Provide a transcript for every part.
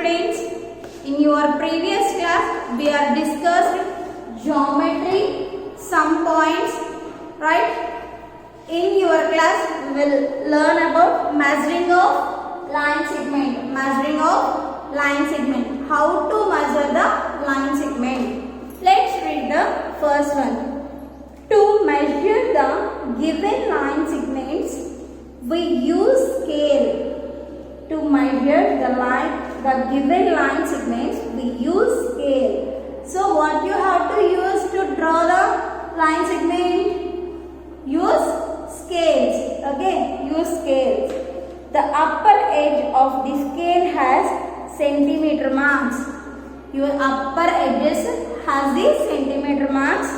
students, in your previous class we are discussed geometry, some points, right? In your class we will learn about measuring of line segment, how to measure the line segment. Let's read the first one. To measure the given line segments, we use scale. To measure the given line segments, we use scale. So what you have to use to draw the line segment? Use scales. Okay, use scales. The upper edge of the scale has centimeter marks. Your upper edges has the centimeter marks.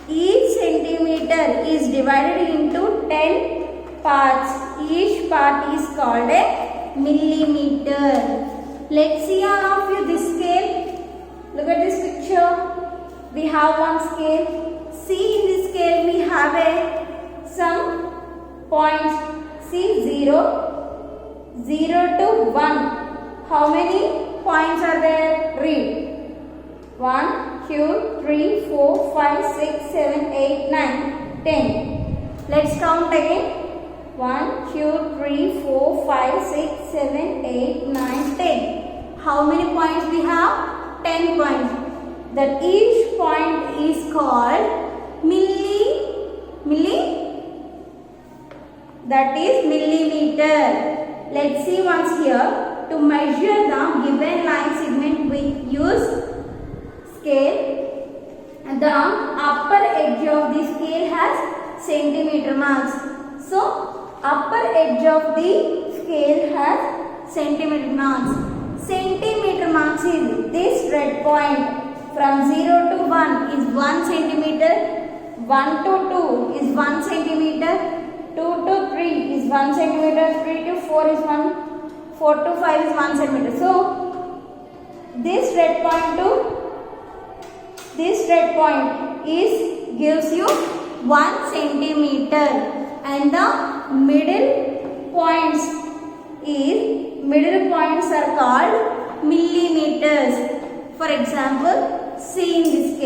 Each centimeter is divided into 10 parts. Each part is called a millimeter. Let's see all of you this scale. Look at this picture. We have one scale. See, in this scale we have some points. See, 0 to 1. How many points are there? Read. 1, 2, 3, 4, 5, 6, 7, 8, 9, 10. Let's count again. 1, 2, 3, 4, 5, 6, 7, 8, 9, 10. How many points we have? 10 points. That each point is called that is millimeter. Let's see once here. To measure the given line segment, we use scale. The upper edge of the scale has centimeter marks. So, upper edge of the scale has centimeter marks. Centimeter marks is this red point. From 0 to 1 is 1 centimeter. 1 to 2 is 1 centimeter. 2 to 3 is 1 centimeter. 3 to 4 is 1. 4 to 5 is 1 centimeter. So, this red point gives you 1 centimeter, and the middle points are called millimeters. For example, see in this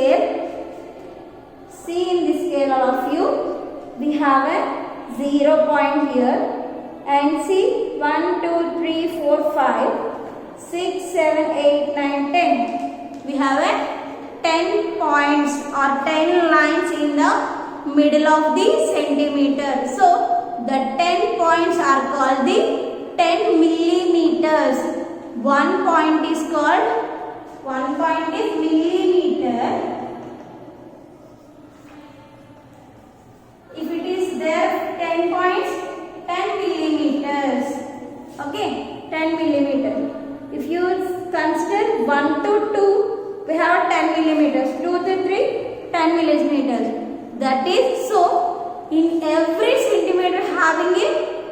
scale all of you, we have a 0 point here, and see 1, 2, 3, 4, 5, 6, 7, 8, 9, 10. We have a 10 points or 10 lines in the middle of the centimeter. So, the 10 points are called the 10 millimeters. One point is millimeter. If it is there 10 points, 10 millimeters. Okay, 10 millimeter. If you consider 1 to 2, we have 10 millimeters. 2 to 3, 10 millimeters. That is, so in every centimeter having a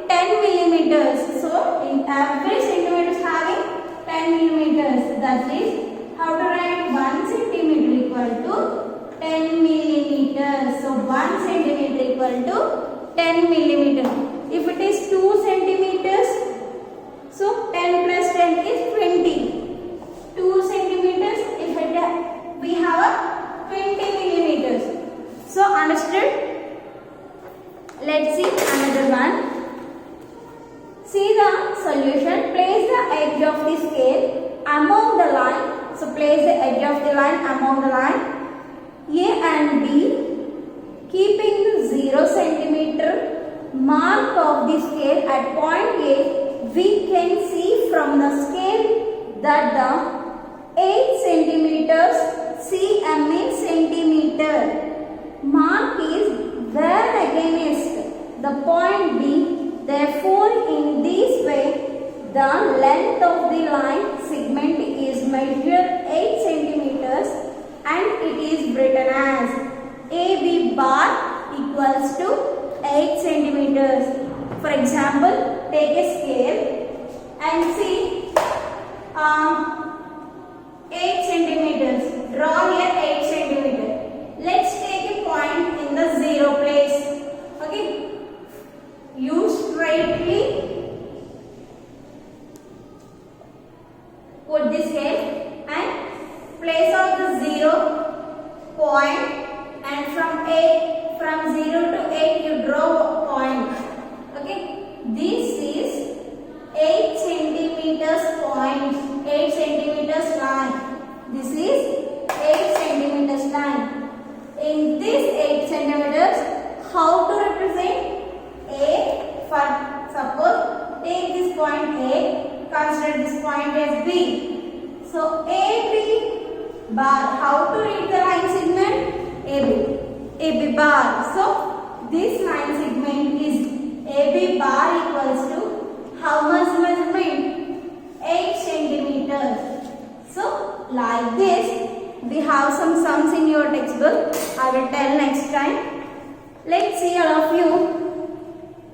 10 millimeters. So in every centimeter having 10 millimeters. That is, how to write 1 centimeter equal to 10 millimeters. So 1 centimeter equal to 10 millimeters. If it is 2 centimeters, so 10 plus 10 is 20. 2 centimeters, if we have a 20 millimeters. So understood? Let's see another one. See the solution. Place the edge of the scale among the line. So place the edge of the line among the line A and B, keeping the 0 centimeter mark of the scale at point A. We can see from the scale that the 8 centimeters cm in centimeter mark is there against the point B. Therefore, in this way, the length of the line segment is measured 8 centimeters and it is written as AB bar equals to 8 centimeters. For example, take a scale and see 8 centimeters. Draw here 8 centimeters. Let's take a point in the 0 place. Okay. You straightly put the scale and place out the 0 point, and from 0 to 8 you draw a point. Okay, this is 8 centimeters point, 8 centimeters line. This is 8 centimeters line. In this 8 centimeters, how to represent A? For suppose take this point A, consider this point as B. So AB bar. How to read the line segment? AB bar. So this line segment is AB bar equals to how much measurement? 8 centimeters. So like this, we have some sums in your textbook. I will tell next time. Let's see all of you.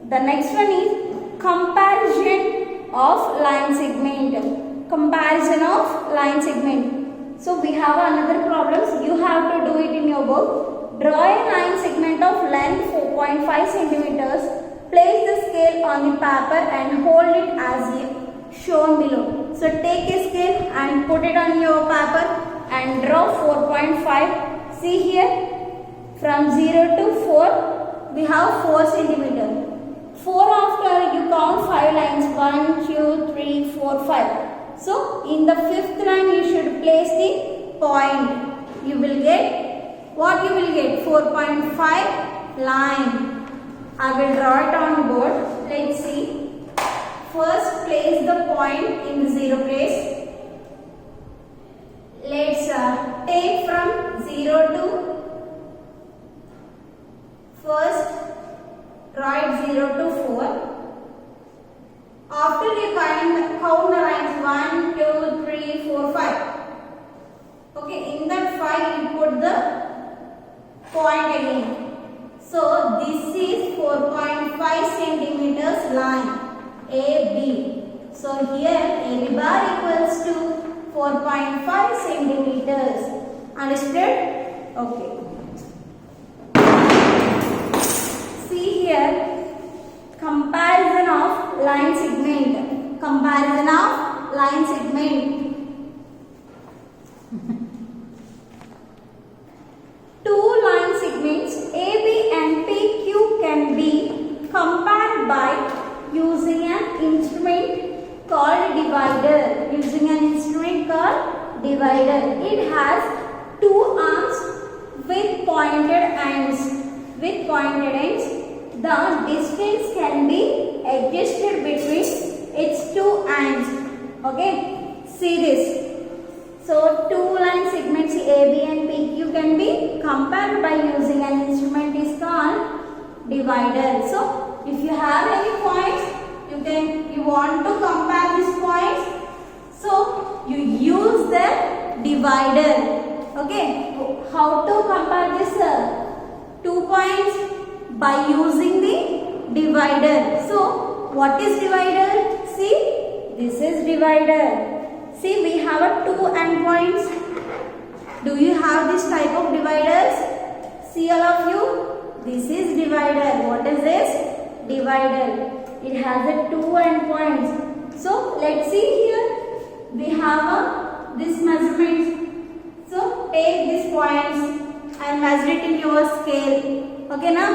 The next one is comparison of line segment. Comparison of line segment. So we have another problem. You have to do it in your book. Draw a line segment of length 4.5 centimeters. Place the scale on the paper and hold it as shown below. So take a scale and put it on your paper and draw 4.5. See here, from 0 to 4 we have 4 centimeters. 4 after you count 5 lines, 1, 2, 3, 4, 5. So in the 5th line you should place the point. You will get, what you will get? 4.5 line. I will draw it on board. Let's see. First place the point in the 0 place. Let's take from 0 to first write 0 to 4. After you count the lines 1, 2, 3, 4, 5. Okay, in that 5 you put the point again. So this is 4.5 centimeters line AB. So here AB bar equals to 4.5 centimeters. Understood? Okay. See here, comparison of line segment. Comparison of line segment. Two line segments AB and PQ can be compared by using an instrument called divider. Using an instrument called divider. It has two arms with pointed ends. With pointed ends. The distance can be adjusted between its two ends. Okay. See this. So two line segments AB and PQ can be compared by using an instrument is called divider. So if you have any points, you want to compare these points, so you use the divider. Okay, how to compare this 2 points? By using the divider. So what is divider? See, this is divider. See, we have a 2 endpoints. Do you have this type of dividers? See all of you. This is divider. What is this? Divider. It has a 2 endpoints. So let's see here. We have this measurement. So take these points and measure it in your scale. Okay now?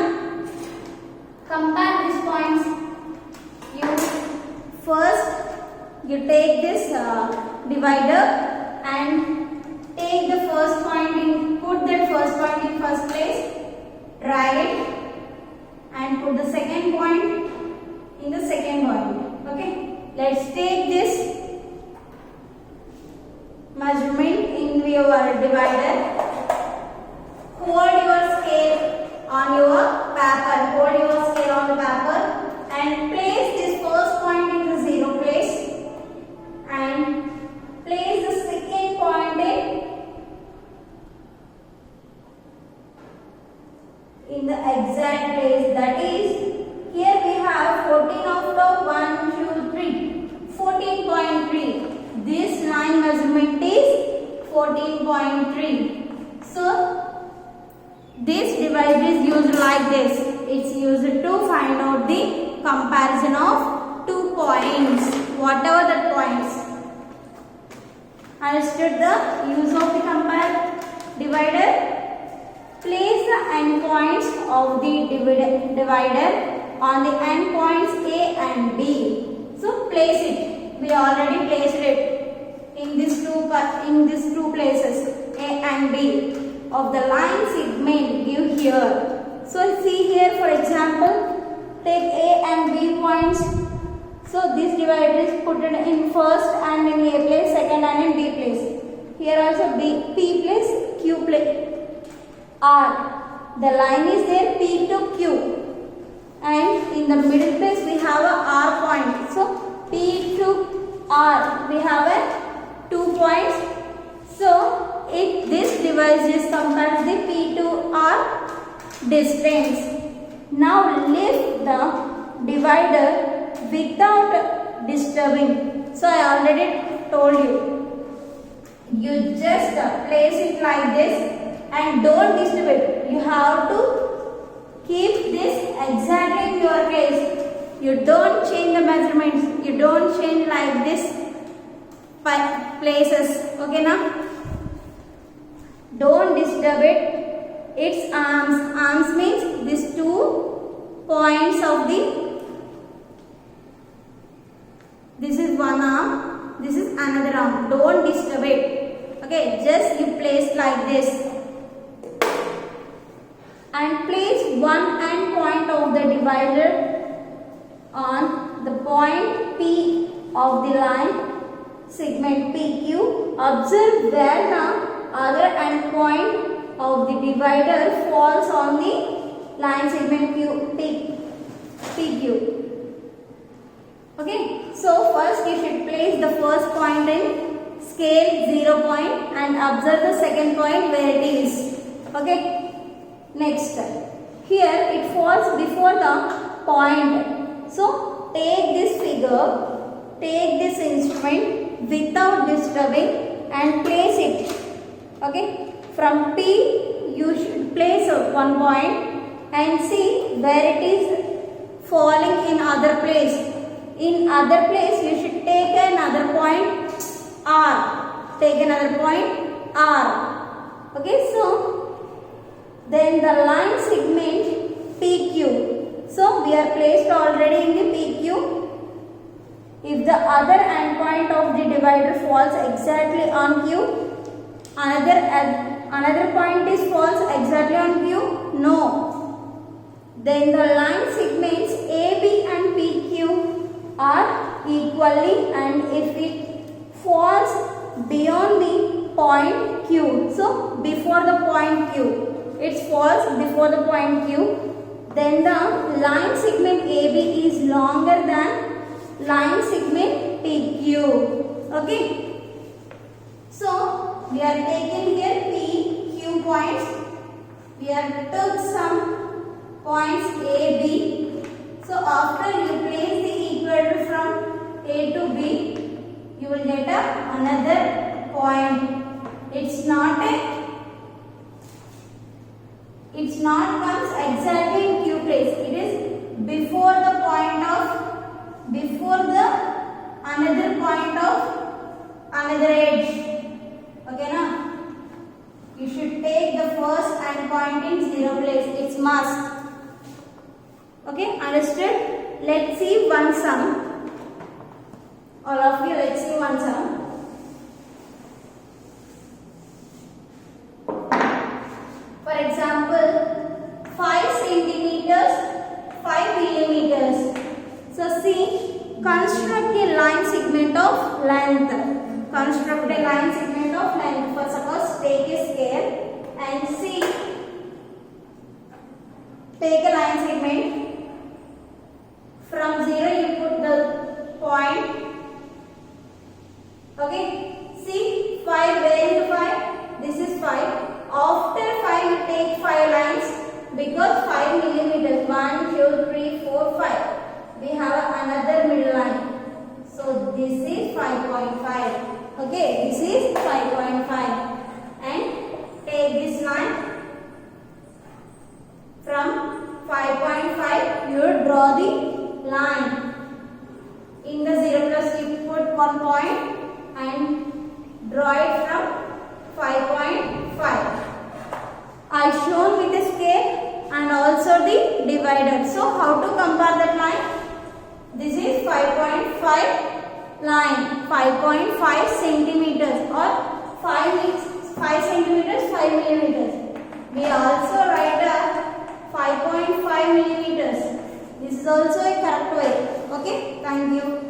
Compare these points. You take this divider and take the first point put that first point in first place, drag it and put the second point in the second point. Okay, let's take this measurement in your divider. Hold your scale on your paper. Hold your scale on the paper and place this first point in the 0 place and place the second point in the exact place. That is, here we have 14 of 1, 2, 3, 14.3. This line measurement is 14.3. So this divider is used like this. It's used to find out the comparison of 2 points, whatever the points. Understood the use of the divider? Place the endpoints of the divider on the endpoints A and B. So place it. We already placed it in these two places, A and B of the line segment give here. So see here, for example, take A and B points. So this divider is put in first and in A place, second and in B place. Here also P place, Q place, R. The line is there, P to Q, and in the middle place we have a R point. So P to R we have a 2 points. So if this device is compared to the P to R distance. Now lift the divider without disturbing. So I already told you. You just place it like this and don't disturb it. You have to keep this exactly in your place. You don't change the measurements. You don't change like this places. Okay now? Don't disturb it. Its arms. Arms means these 2 points of the. This is one arm. This is another arm. Don't disturb it. Okay, just you place like this. And place one end point of the divider on the point P of the line segment PQ. Observe where the other end point of the divider falls on the line segment PQ. Okay, so first you should place the first point in scale 0 point and observe the second point where it is. Okay, next here it falls before the point. So take this figure, take this instrument without disturbing and place it. Okay, from P you should place one point and see where it is falling in other place. In other place you should take another point R. Take another point R. Okay, so then the line segment PQ. So we are placed already in the PQ. If the other endpoint of the divider falls exactly on Q, another point is falls exactly on Q? No. Then the line segments AB and PQ are equally, and if it falls beyond the point Q, so before the point Q, it falls before the point Q, then the line segment AB is longer than line segment PQ. Okay. So we are taking here P, Q points. We have took some points A, B. So after you place the equator from A to B, you will get another point. It's not comes exactly in Q place. It is before the another point of another edge. Okay now? You should take the first end point in 0 place. It's must. Okay, understood? Let's see one sum. All of you, let's see one sum. For example, 5 centimeters, 5 millimeters. So see, construct a line segment of length. Construct a line segment of length. For suppose, take a scale and see. Take a line segment. From 0 you put the point. Okay. See 5. Where is the 5? This is 5. After 5 you take 5 lines because 5 millimeters. 1, 2, 3, 4, 5. We have another middle line. So this is 5.5. Okay. This is 5.5. And take this line. From 5.5 you draw the line. In the 0 plus you put 1 point and Draw it from 5.5. I shown with the scale and also the divider. So how to compare that line? This is 5.5 line, 5.5 centimeters or 5 centimeters, 5 millimeters. We also write a 5.5 millimeters. This is also a correct way. Okay, thank you.